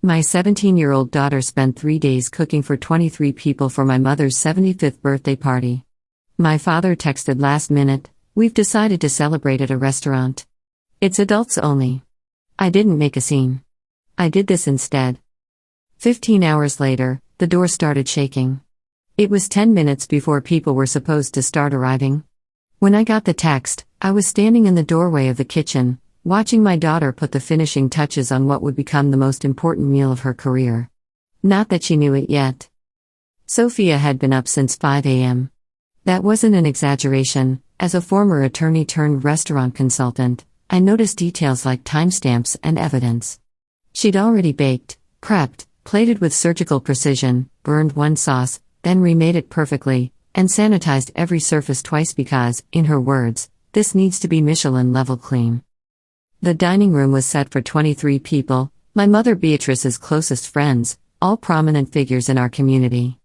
My 17-year-old daughter spent 3 days cooking for 23 people for my mother's 75th birthday party. My father texted last minute, "We've decided to celebrate at a restaurant. It's adults only." I didn't make a scene. I did this instead. 15 hours later, the door started shaking. It was 10 minutes before people were supposed to start arriving. When I got the text, I was standing in the doorway of the kitchen, watching my daughter put the finishing touches on what would become the most important meal of her career. Not that she knew it yet. Sophia had been up since 5 a.m. That wasn't an exaggeration. As a former attorney-turned-restaurant consultant, I noticed details like timestamps and evidence. She'd already baked, prepped, plated with surgical precision, burned one sauce, then remade it perfectly, and sanitized every surface twice because, in her words, this needs to be Michelin-level clean. The dining room was set for 23 people, my mother Beatrice's closest friends, all prominent figures in our community.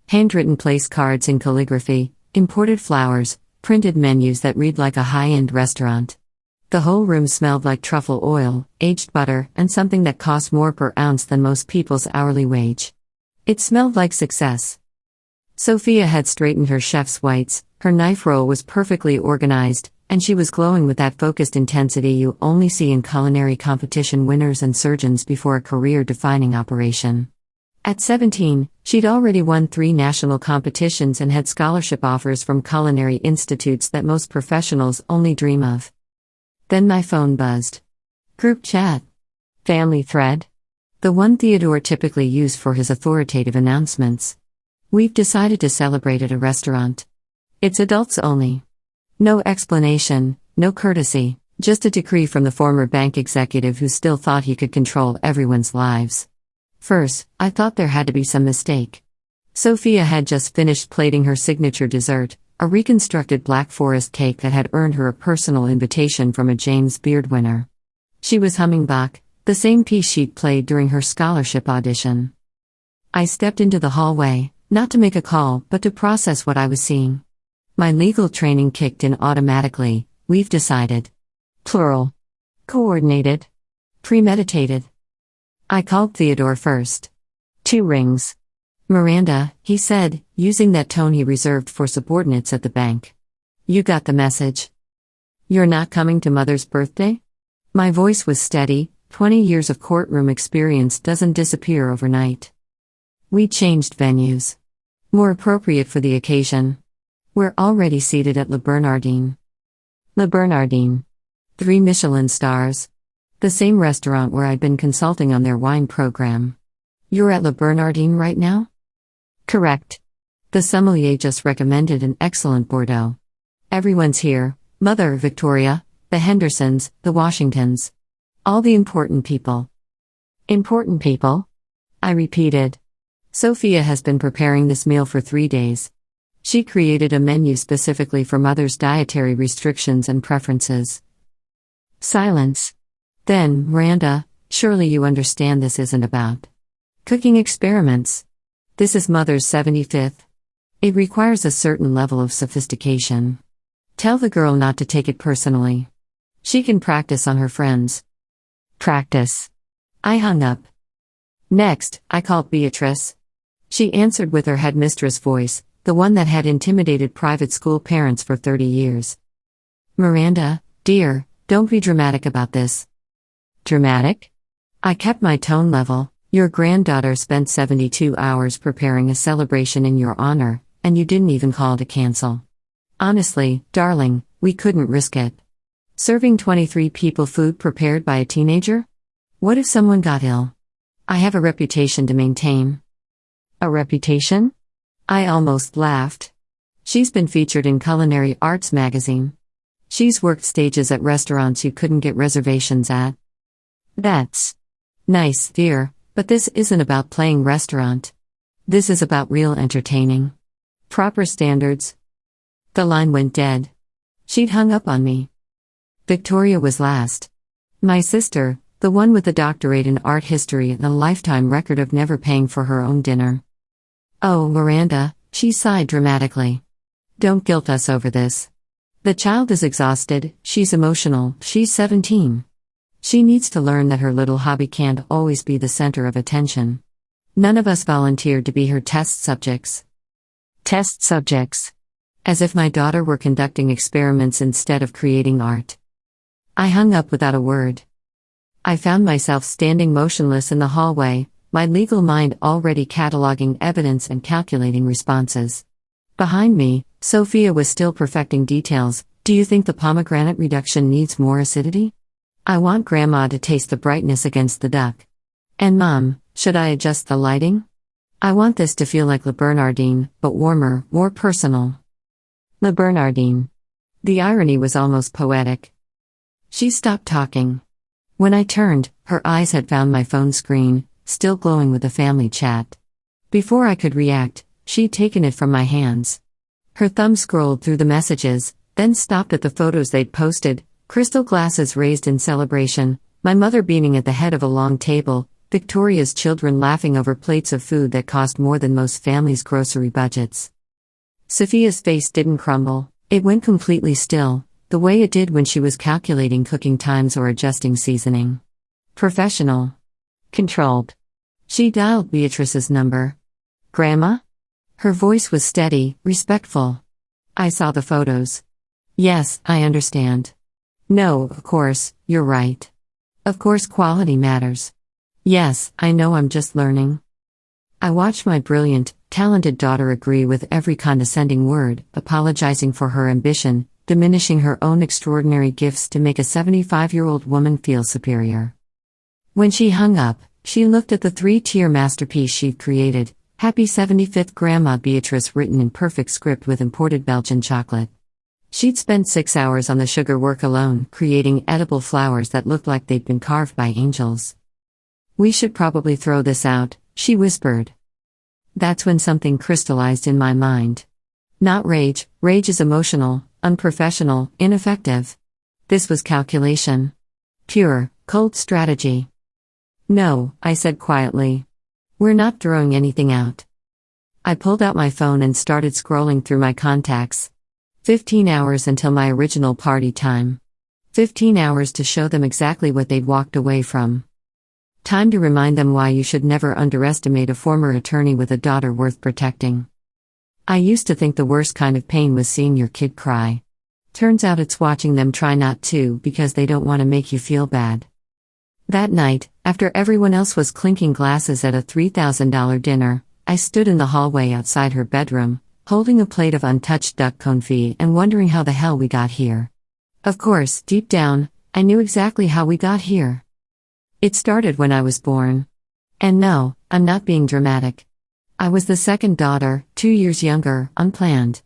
Handwritten place cards in calligraphy, imported flowers, printed menus that read like a high-end restaurant. The whole room smelled like truffle oil, aged butter, and something that cost more per ounce than most people's hourly wage. It smelled like success. Sophia had straightened her chef's whites, her knife roll was perfectly organized, and she was glowing with that focused intensity you only see in culinary competition winners and surgeons before a career-defining operation. At 17, she'd already won 3 national competitions and had scholarship offers from culinary institutes that most professionals only dream of. Then my phone buzzed. Group chat. Family thread. The one Theodore typically used for his authoritative announcements. "We've decided to celebrate at a restaurant. It's adults only." No explanation, no courtesy, just a decree from the former bank executive who still thought he could control everyone's lives. First, I thought there had to be some mistake. Sophia had just finished plating her signature dessert, a reconstructed Black Forest cake that had earned her a personal invitation from a James Beard winner. She was humming Bach, the same piece she'd played during her scholarship audition. I stepped into the hallway, not to make a call, but to process what I was seeing. My legal training kicked in automatically. We've decided. Plural. Coordinated. Premeditated. I called Theodore first. 2 rings. "Miranda," he said, using that tone he reserved for subordinates at the bank. "You got the message. You're not coming to Mother's birthday?" My voice was steady. 20 years of courtroom experience doesn't disappear overnight. We changed venues. More appropriate for the occasion. We're already seated at Le Bernardin. Le Bernardin. 3 Michelin stars. The same restaurant where I'd been consulting on their wine program. "You're at Le Bernardin right now?" "Correct. The sommelier just recommended an excellent Bordeaux. Everyone's here: Mother, Victoria, the Hendersons, the Washingtons. All the important people." "Important people?" I repeated. Sophia has been preparing this meal for 3 days. She created a menu specifically for Mother's dietary restrictions and preferences. Silence. Then, "Miranda, surely you understand this isn't about cooking experiments. This is Mother's 75th. It requires a certain level of sophistication. Tell the girl not to take it personally. She can practice on her friends." Practice. I hung up. Next, I called Beatrice. She answered with her headmistress voice, the one that had intimidated private school parents for 30 years. "Miranda, dear, don't be dramatic about this." Dramatic? I kept my tone level. "Your granddaughter spent 72 hours preparing a celebration in your honor, and you didn't even call to cancel. Honestly, darling, we couldn't risk it. Serving 23 people food prepared by a teenager? What if someone got ill? I have a reputation to maintain." "A reputation?" I almost laughed. "She's been featured in Culinary Arts magazine. She's worked stages at restaurants you couldn't get reservations at." "That's nice, dear, but this isn't about playing restaurant. This is about real entertaining. Proper standards." The line went dead. She'd hung up on me. Victoria was last. My sister, the one with a doctorate in art history and a lifetime record of never paying for her own dinner. "Oh, Miranda," she sighed dramatically. "Don't guilt us over this. The child is exhausted, she's emotional, she's 17. She needs to learn that her little hobby can't always be the center of attention. None of us volunteered to be her test subjects. Test subjects. As if my daughter were conducting experiments instead of creating art. I hung up without a word. I found myself standing motionless in the hallway, my legal mind already cataloging evidence and calculating responses. Behind me, Sophia was still perfecting details. Do you think the pomegranate reduction needs more acidity? I want Grandma to taste the brightness against the duck. And Mom, should I adjust the lighting? I want this to feel like Le Bernardine, but warmer, more personal. Le Bernardine. The irony was almost poetic. She stopped talking. When I turned, her eyes had found my phone screen, still glowing with the family chat. Before I could react, she'd taken it from my hands. Her thumb scrolled through the messages, then stopped at the photos they'd posted, crystal glasses raised in celebration, my mother beaming at the head of a long table, Victoria's children laughing over plates of food that cost more than most families' grocery budgets. Sophia's face didn't crumble, it went completely still, the way it did when she was calculating cooking times or adjusting seasoning. Professional. Controlled. She dialed Beatrice's number. Grandma? Her voice was steady, respectful. I saw the photos. Yes, I understand. No, of course, you're right. Of course quality matters. Yes, I know I'm just learning. I watched my brilliant, talented daughter agree with every condescending word, apologizing for her ambition, diminishing her own extraordinary gifts to make a 75-year-old woman feel superior. When she hung up, she looked at the 3-tier masterpiece she'd created, Happy 75th Grandma Beatrice written in perfect script with imported Belgian chocolate. She'd spent 6 hours on the sugar work alone, creating edible flowers that looked like they'd been carved by angels. We should probably throw this out, she whispered. That's when something crystallized in my mind. Not rage, rage is emotional, unprofessional, ineffective. This was calculation. Pure, cold strategy. No, I said quietly. We're not throwing anything out. I pulled out my phone and started scrolling through my contacts. 15 hours until my original party time. 15 hours to show them exactly what they'd walked away from. Time to remind them why you should never underestimate a former attorney with a daughter worth protecting. I used to think the worst kind of pain was seeing your kid cry. Turns out it's watching them try not to because they don't want to make you feel bad. That night, after everyone else was clinking glasses at a $3,000 dinner, I stood in the hallway outside her bedroom, holding a plate of untouched duck confit and wondering how the hell we got here. Of course, deep down, I knew exactly how we got here. It started when I was born. And no, I'm not being dramatic. I was the second daughter, 2 years younger, unplanned.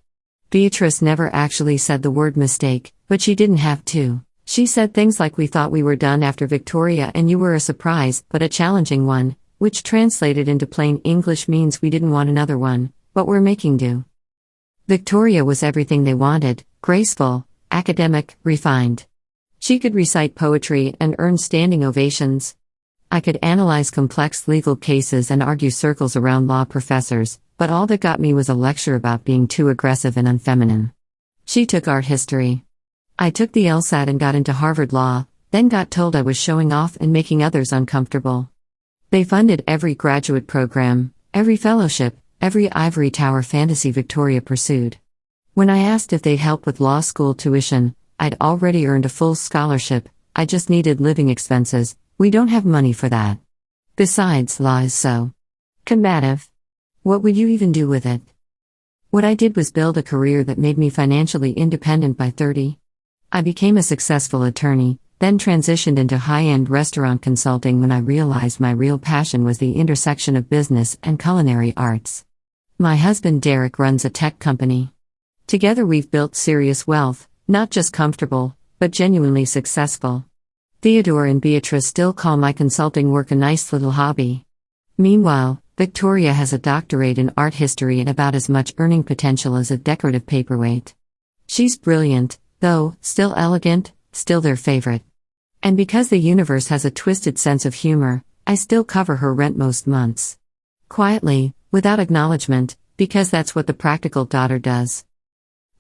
Beatrice never actually said the word mistake, but she didn't have to. She said things like we thought we were done after Victoria and you were a surprise, but a challenging one, which translated into plain English means we didn't want another one, but we're making do. Victoria was everything they wanted, graceful, academic, refined. She could recite poetry and earn standing ovations. I could analyze complex legal cases and argue circles around law professors, but all that got me was a lecture about being too aggressive and unfeminine. She took art history. I took the LSAT and got into Harvard Law, then got told I was showing off and making others uncomfortable. They funded every graduate program, every fellowship, every ivory tower fantasy Victoria pursued. When I asked if they'd help with law school tuition, I'd already earned a full scholarship, I just needed living expenses, we don't have money for that. Besides, law is so combative. What would you even do with it? What I did was build a career that made me financially independent by 30. I became a successful attorney, then transitioned into high-end restaurant consulting when I realized my real passion was the intersection of business and culinary arts. My husband Derek runs a tech company. Together we've built serious wealth, not just comfortable, but genuinely successful. Theodore and Beatrice still call my consulting work a nice little hobby. Meanwhile, Victoria has a doctorate in art history and about as much earning potential as a decorative paperweight. She's brilliant, though, still elegant, still their favorite. And because the universe has a twisted sense of humor, I still cover her rent most months. Quietly, without acknowledgement, because that's what the practical daughter does.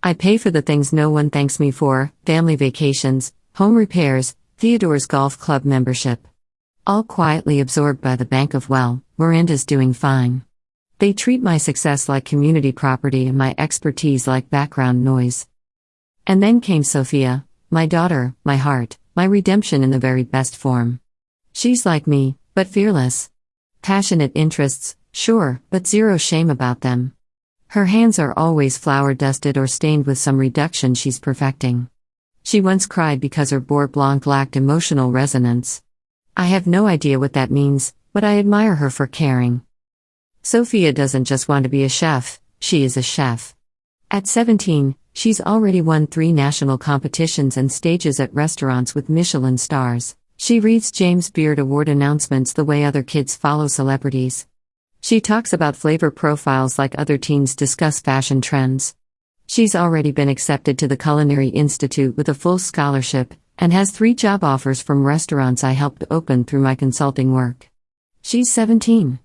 I pay for the things no one thanks me for, family vacations, home repairs, Theodore's golf club membership. All quietly absorbed by the bank of Miranda's doing fine. They treat my success like community property and my expertise like background noise. And then came Sophia, my daughter, my heart, my redemption in the very best form. She's like me, but fearless. Passionate interests, sure, but zero shame about them. Her hands are always flour-dusted or stained with some reduction she's perfecting. She once cried because her Beurre Blanc lacked emotional resonance. I have no idea what that means, but I admire her for caring. Sophia doesn't just want to be a chef, she is a chef. At 17, she's already won 3 national competitions and stages at restaurants with Michelin stars. She reads James Beard Award announcements the way other kids follow celebrities. She talks about flavor profiles like other teens discuss fashion trends. She's already been accepted to the Culinary Institute with a full scholarship, and has 3 job offers from restaurants I helped open through my consulting work. She's 17.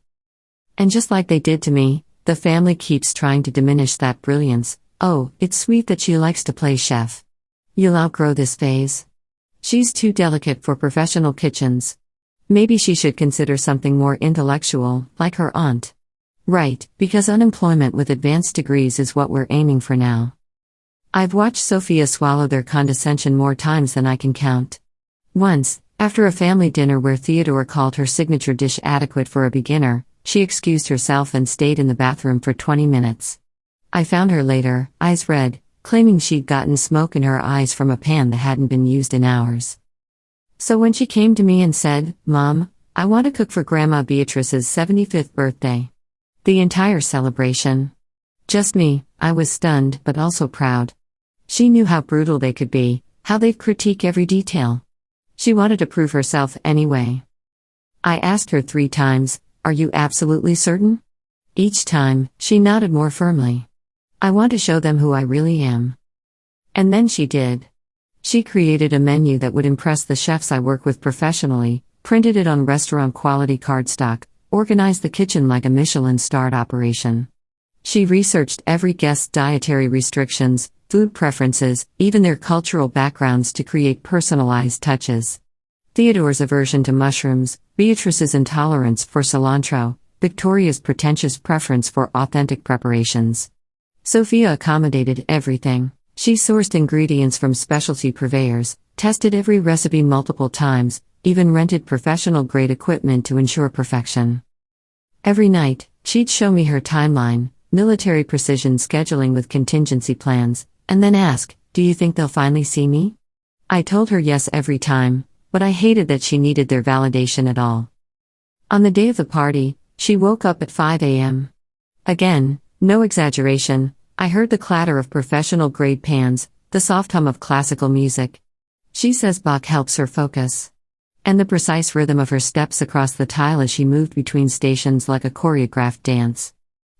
And just like they did to me, the family keeps trying to diminish that brilliance. Oh, it's sweet that she likes to play chef. You'll outgrow this phase. She's too delicate for professional kitchens. Maybe she should consider something more intellectual, like her aunt. Right, because unemployment with advanced degrees is what we're aiming for now. I've watched Sophia swallow their condescension more times than I can count. Once, after a family dinner where Theodore called her signature dish adequate for a beginner, she excused herself and stayed in the bathroom for 20 minutes. I found her later, eyes red, claiming she'd gotten smoke in her eyes from a pan that hadn't been used in hours. So when she came to me and said, "Mom, I want to cook for Grandma Beatrice's 75th birthday." The entire celebration. Just me, I was stunned but also proud. She knew how brutal they could be, how they'd critique every detail. She wanted to prove herself anyway. I asked her 3 times, "Are you absolutely certain?" Each time, she nodded more firmly. I want to show them who I really am. And then she did. She created a menu that would impress the chefs I work with professionally, printed it on restaurant-quality cardstock, organized the kitchen like a Michelin-starred operation. She researched every guest's dietary restrictions, food preferences, even their cultural backgrounds to create personalized touches. Theodore's aversion to mushrooms, Beatrice's intolerance for cilantro, Victoria's pretentious preference for authentic preparations. Sophia accommodated everything. She sourced ingredients from specialty purveyors, tested every recipe multiple times, even rented professional-grade equipment to ensure perfection. Every night, she'd show me her timeline, military precision scheduling with contingency plans, and then ask, "Do you think they'll finally see me?" I told her yes every time, but I hated that she needed their validation at all. On the day of the party, she woke up at 5 a.m. Again, no exaggeration, I heard the clatter of professional-grade pans, the soft hum of classical music. She says Bach helps her focus. And the precise rhythm of her steps across the tile as she moved between stations like a choreographed dance.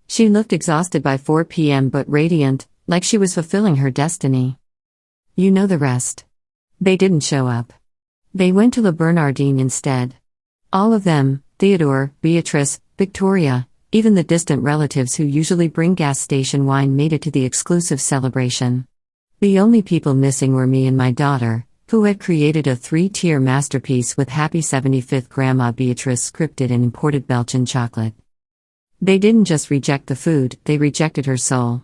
She looked exhausted by 4 p.m. but radiant, like she was fulfilling her destiny. You know the rest. They didn't show up. They went to Le Bernardin instead. All of them, Theodore, Beatrice, Victoria, even the distant relatives who usually bring gas station wine made it to the exclusive celebration. The only people missing were me and my daughter, who had created a 3-tier masterpiece with Happy 75th Grandma Beatrice scripted in imported Belgian chocolate. They didn't just reject the food, they rejected her soul.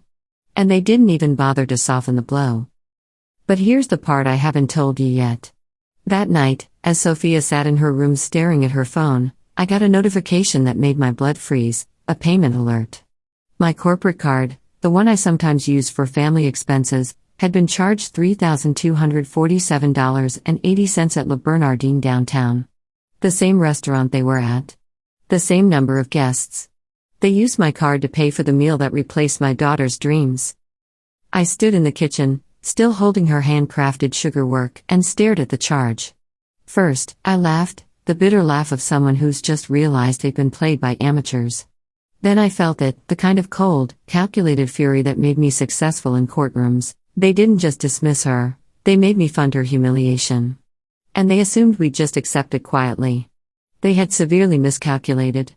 And they didn't even bother to soften the blow. But here's the part I haven't told you yet. That night, as Sophia sat in her room staring at her phone, I got a notification that made my blood freeze, a payment alert. My corporate card, the one I sometimes use for family expenses, had been charged $3,247.80 at Le Bernardin downtown. The same restaurant they were at. The same number of guests. They used my card to pay for the meal that replaced my daughter's dreams. I stood in the kitchen, still holding her handcrafted sugar work, and stared at the charge. First, I laughed, the bitter laugh of someone who's just realized they've been played by amateurs. Then I felt it, the kind of cold, calculated fury that made me successful in courtrooms. They didn't just dismiss her, they made me fund her humiliation. And they assumed we'd just accept it quietly. They had severely miscalculated.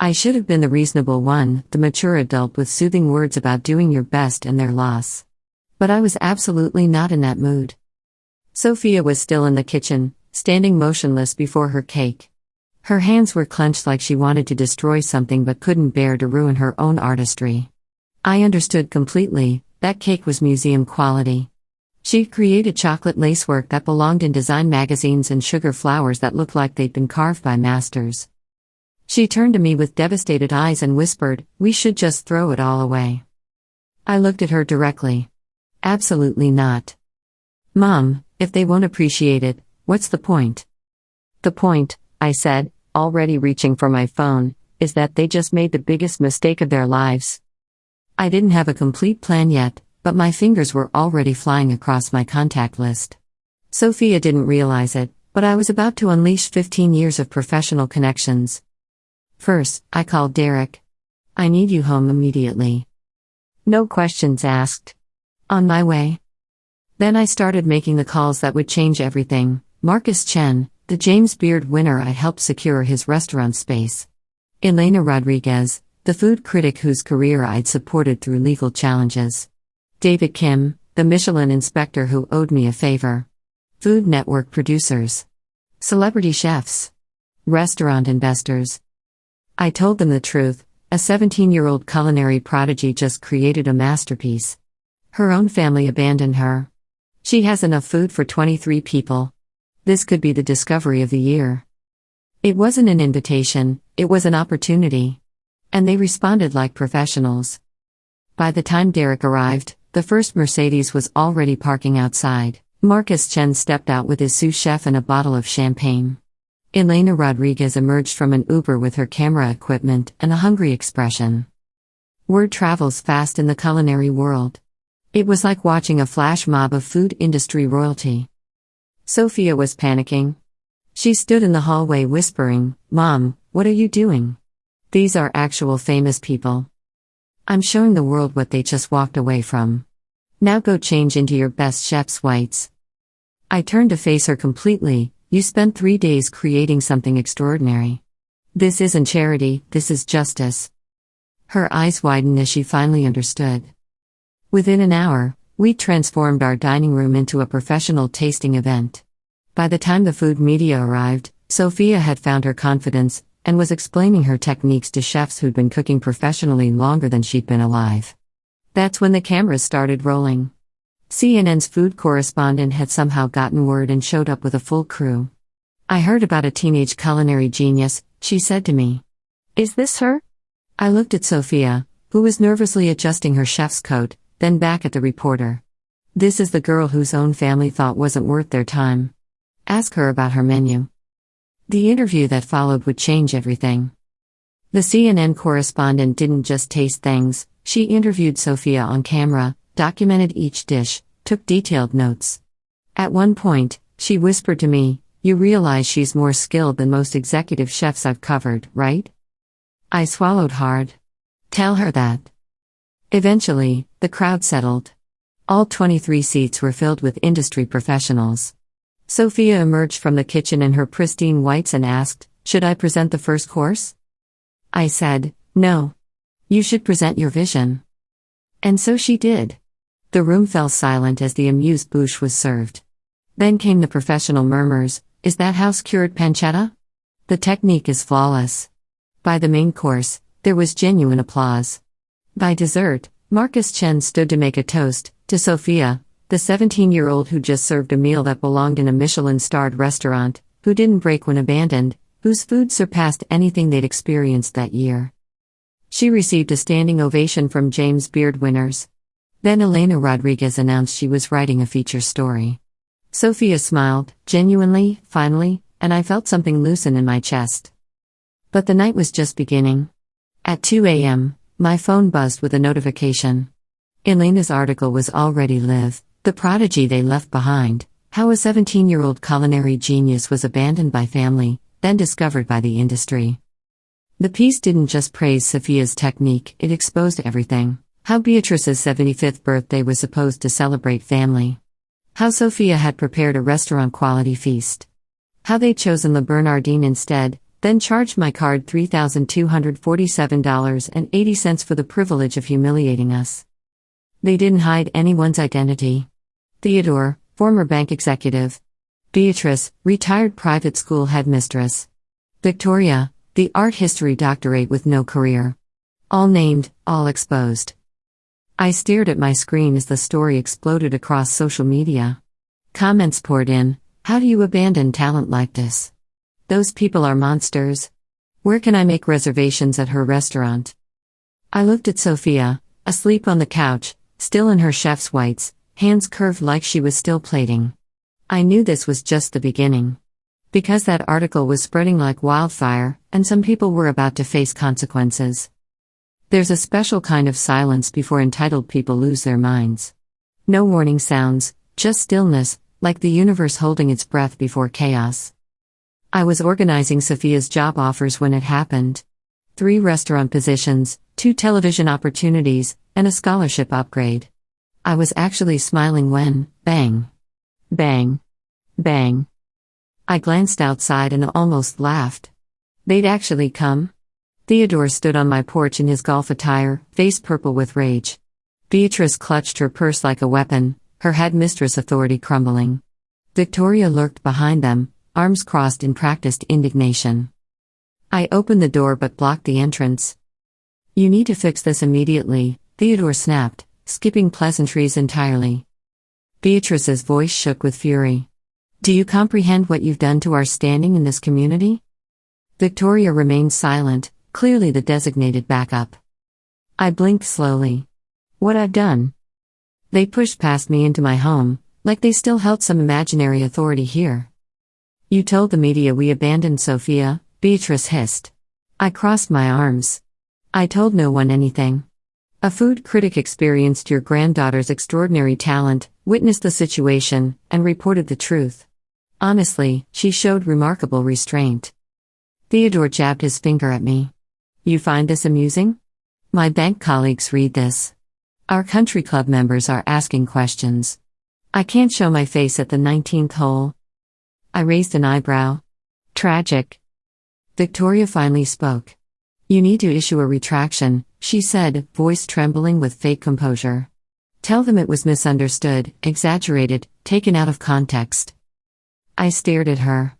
I should have been the reasonable one, the mature adult with soothing words about doing your best and their loss. But I was absolutely not in that mood. Sophia was still in the kitchen, standing motionless before her cake. Her hands were clenched like she wanted to destroy something but couldn't bear to ruin her own artistry. I understood completely, that cake was museum quality. She created chocolate lacework that belonged in design magazines and sugar flowers that looked like they'd been carved by masters. She turned to me with devastated eyes and whispered, "We should just throw it all away." I looked at her directly. Absolutely not. Mom, if they won't appreciate it, what's the point? The point, I said, already reaching for my phone, is that they just made the biggest mistake of their lives. I didn't have a complete plan yet, but my fingers were already flying across my contact list. Sophia didn't realize it, but I was about to unleash 15 years of professional connections. First, I called Derek. "I need you home immediately." No questions asked. On my way. Then I started making the calls that would change everything. Marcus Chen, the James Beard winner, I helped secure his restaurant space. Elena Rodriguez, the food critic whose career I'd supported through legal challenges. David Kim, the Michelin inspector who owed me a favor. Food Network producers. Celebrity chefs. Restaurant investors. I told them the truth. A 17-year-old culinary prodigy just created a masterpiece. Her own family abandoned her. She has enough food for 23 people. This could be the discovery of the year. It wasn't an invitation, it was an opportunity. And they responded like professionals. By the time Derek arrived, the first Mercedes was already parking outside. Marcus Chen stepped out with his sous chef and a bottle of champagne. Elena Rodriguez emerged from an Uber with her camera equipment and a hungry expression. Word travels fast in the culinary world. It was like watching a flash mob of food industry royalty. Sophia was panicking. She stood in the hallway whispering, "Mom, what are you doing? These are actual famous people. I'm showing the world what they just walked away from. Now go change into your best chef's whites." I turned to face her completely. "You spent 3 days creating something extraordinary. This isn't charity, this is justice." Her eyes widened as she finally understood. Within an hour, we transformed our dining room into a professional tasting event. By the time the food media arrived, Sophia had found her confidence and was explaining her techniques to chefs who'd been cooking professionally longer than she'd been alive. That's when the cameras started rolling. CNN's food correspondent had somehow gotten word and showed up with a full crew. "I heard about a teenage culinary genius," she said to me. "Is this her?" I looked at Sophia, who was nervously adjusting her chef's coat, then back at the reporter. "This is the girl whose own family thought wasn't worth their time. Ask her about her menu." The interview that followed would change everything. The CNN correspondent didn't just taste things, she interviewed Sophia on camera, documented each dish, took detailed notes. At one point, she whispered to me, "You realize she's more skilled than most executive chefs I've covered, right?" I swallowed hard. "Tell her that." Eventually, the crowd settled. All 23 seats were filled with industry professionals. Sophia emerged from the kitchen in her pristine whites and asked, "Should I present the first course?" I said, "No. You should present your vision." And so she did. The room fell silent as the amuse-bouche was served. Then came the professional murmurs, "Is that house-cured pancetta? The technique is flawless." By the main course, there was genuine applause. By dessert, Marcus Chen stood to make a toast, to Sophia, the 17-year-old who just served a meal that belonged in a Michelin-starred restaurant, who didn't break when abandoned, whose food surpassed anything they'd experienced that year. She received a standing ovation from James Beard winners. Then Elena Rodriguez announced she was writing a feature story. Sophia smiled, genuinely, finally, and I felt something loosen in my chest. But the night was just beginning. At 2 a.m., my phone buzzed with a notification. Elena's article was already live, the prodigy they left behind, how a 17-year-old culinary genius was abandoned by family, then discovered by the industry. The piece didn't just praise Sophia's technique, it exposed everything. How Beatrice's 75th birthday was supposed to celebrate family. How Sophia had prepared a restaurant-quality feast. How they'd chosen Le Bernardin instead, then charged my card $3,247.80 for the privilege of humiliating us. They didn't hide anyone's identity. Theodore, former bank executive. Beatrice, retired private school headmistress. Victoria, the art history doctorate with no career. All named, all exposed. I stared at my screen as the story exploded across social media. Comments poured in. How do you abandon talent like this? Those people are monsters. Where can I make reservations at her restaurant? I looked at Sophia, asleep on the couch, still in her chef's whites, hands curved like she was still plating. I knew this was just the beginning. Because that article was spreading like wildfire, and some people were about to face consequences. There's a special kind of silence before entitled people lose their minds. No warning sounds, just stillness, like the universe holding its breath before chaos. I was organizing Sophia's job offers when it happened. 3 restaurant positions, 2 television opportunities, and a scholarship upgrade. I was actually smiling when, bang. Bang. Bang. I glanced outside and almost laughed. They'd actually come? Theodore stood on my porch in his golf attire, face purple with rage. Beatrice clutched her purse like a weapon, her headmistress authority crumbling. Victoria lurked behind them, arms crossed in practiced indignation. I opened the door but blocked the entrance. You need to fix this immediately, Theodore snapped, skipping pleasantries entirely. Beatrice's voice shook with fury. Do you comprehend what you've done to our standing in this community? Victoria remained silent, clearly the designated backup. I blinked slowly. What I've done? They pushed past me into my home, like they still held some imaginary authority here. You told the media we abandoned Sophia, Beatrice hissed. I crossed my arms. I told no one anything. A food critic experienced your granddaughter's extraordinary talent, witnessed the situation, and reported the truth. Honestly, she showed remarkable restraint. Theodore jabbed his finger at me. You find this amusing? My bank colleagues read this. Our country club members are asking questions. I can't show my face at the 19th hole. I raised an eyebrow. Tragic. Victoria finally spoke. You need to issue a retraction, she said, voice trembling with fake composure. Tell them it was misunderstood, exaggerated, taken out of context. I stared at her.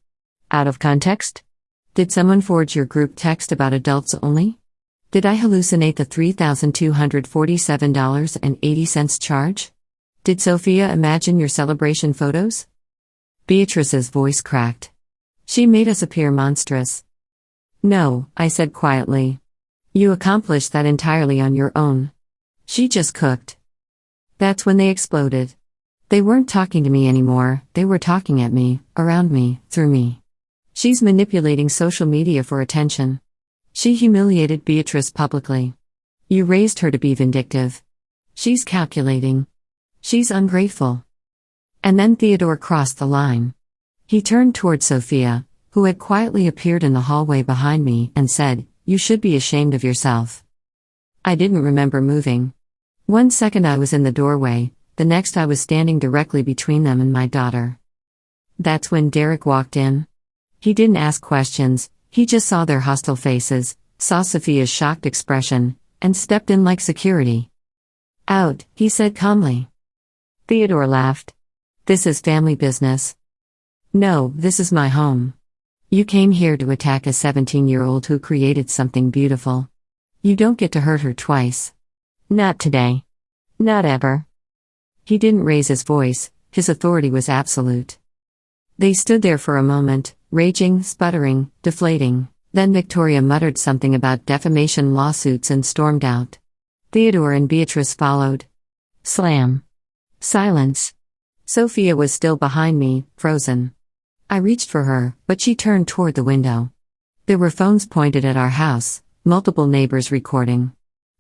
Out of context? Did someone forge your group text about adults only? Did I hallucinate the $3,247.80 charge? Did Sophia imagine your celebration photos? Beatrice's voice cracked. She made us appear monstrous. No, I said quietly. You accomplished that entirely on your own. She just cooked. That's when they exploded. They weren't talking to me anymore, they were talking at me, around me, through me. She's manipulating social media for attention. She humiliated Beatrice publicly. You raised her to be vindictive. She's calculating. She's ungrateful. And then Theodore crossed the line. He turned toward Sophia, who had quietly appeared in the hallway behind me, and said, You should be ashamed of yourself. I didn't remember moving. 1 second I was in the doorway, the next I was standing directly between them and my daughter. That's when Derek walked in. He didn't ask questions, he just saw their hostile faces, saw Sophia's shocked expression, and stepped in like security. Out, he said calmly. Theodore laughed. This is family business. No, this is my home. You came here to attack a 17-year-old who created something beautiful. You don't get to hurt her twice. Not today. Not ever. He didn't raise his voice, his authority was absolute. They stood there for a moment, raging, sputtering, deflating. Then Victoria muttered something about defamation lawsuits and stormed out. Theodore and Beatrice followed. Slam. Silence. Sophia was still behind me, frozen. I reached for her, but she turned toward the window. There were phones pointed at our house, multiple neighbors recording.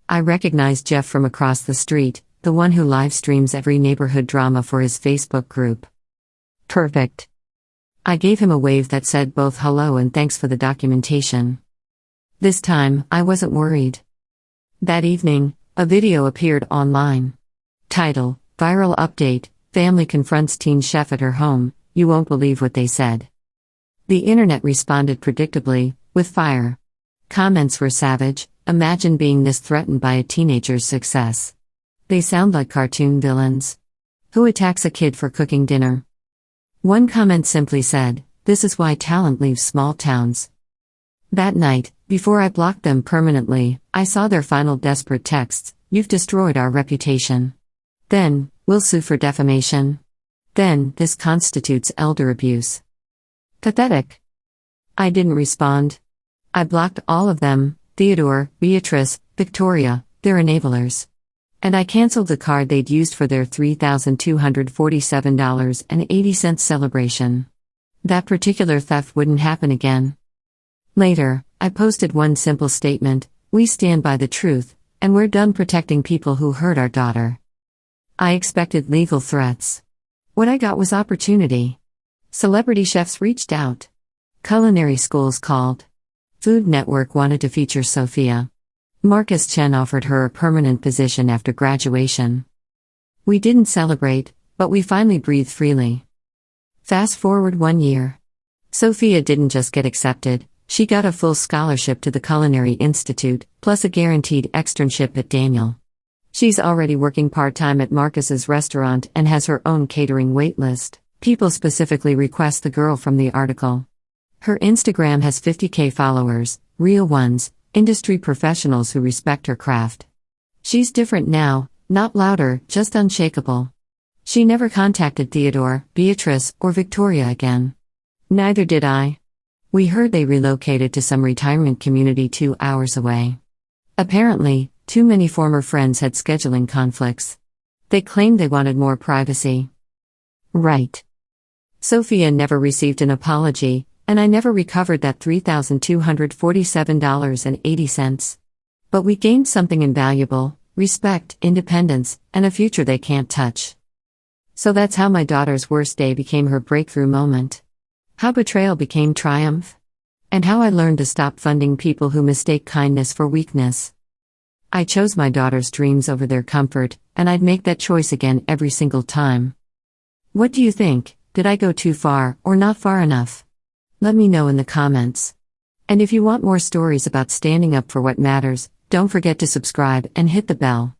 I recognized Jeff from across the street, the one who live streams every neighborhood drama for his Facebook group. Perfect. I gave him a wave that said both hello and thanks for the documentation. This time, I wasn't worried. That evening, a video appeared online. Title, Viral Update, Family Confronts Teen Chef at Her Home, You Won't Believe What They Said. The internet responded predictably, with fire. Comments were savage, imagine being this threatened by a teenager's success. They sound like cartoon villains. Who attacks a kid for cooking dinner? One comment simply said, "This is why talent leaves small towns." That night, before I blocked them permanently, I saw their final desperate texts: "You've destroyed our reputation." Then, "We'll sue for defamation." Then, "This constitutes elder abuse." Pathetic. I didn't respond. I blocked all of them: Theodore, Beatrice, Victoria, their enablers. And I canceled the card they'd used for their $3,247.80 celebration. That particular theft wouldn't happen again. Later, I posted one simple statement: "We stand by the truth, and we're done protecting people who hurt our daughter." I expected legal threats. What I got was opportunity. Celebrity chefs reached out. Culinary schools called. Food Network wanted to feature Sophia. Marcus Chen offered her a permanent position after graduation. We didn't celebrate, but we finally breathed freely. Fast forward 1 year. Sophia didn't just get accepted, she got a full scholarship to the Culinary Institute, plus a guaranteed externship at Daniel. She's already working part-time at Marcus's restaurant and has her own catering waitlist. People specifically request the girl from the article. Her Instagram has 50K followers, real ones, industry professionals who respect her craft. She's different now, not louder, just unshakable. She never contacted Theodore, Beatrice, or Victoria again. Neither did I. We heard they relocated to some retirement community 2 hours away. Apparently, too many former friends had scheduling conflicts. They claimed they wanted more privacy. Right. Sophia never received an apology, and I never recovered that $3,247.80. But we gained something invaluable: respect, independence, and a future they can't touch. So that's how my daughter's worst day became her breakthrough moment. How betrayal became triumph. And how I learned to stop funding people who mistake kindness for weakness. I chose my daughter's dreams over their comfort, and I'd make that choice again every single time. What do you think? Did I go too far, or not far enough? Let me know in the comments. And if you want more stories about standing up for what matters, don't forget to subscribe and hit the bell.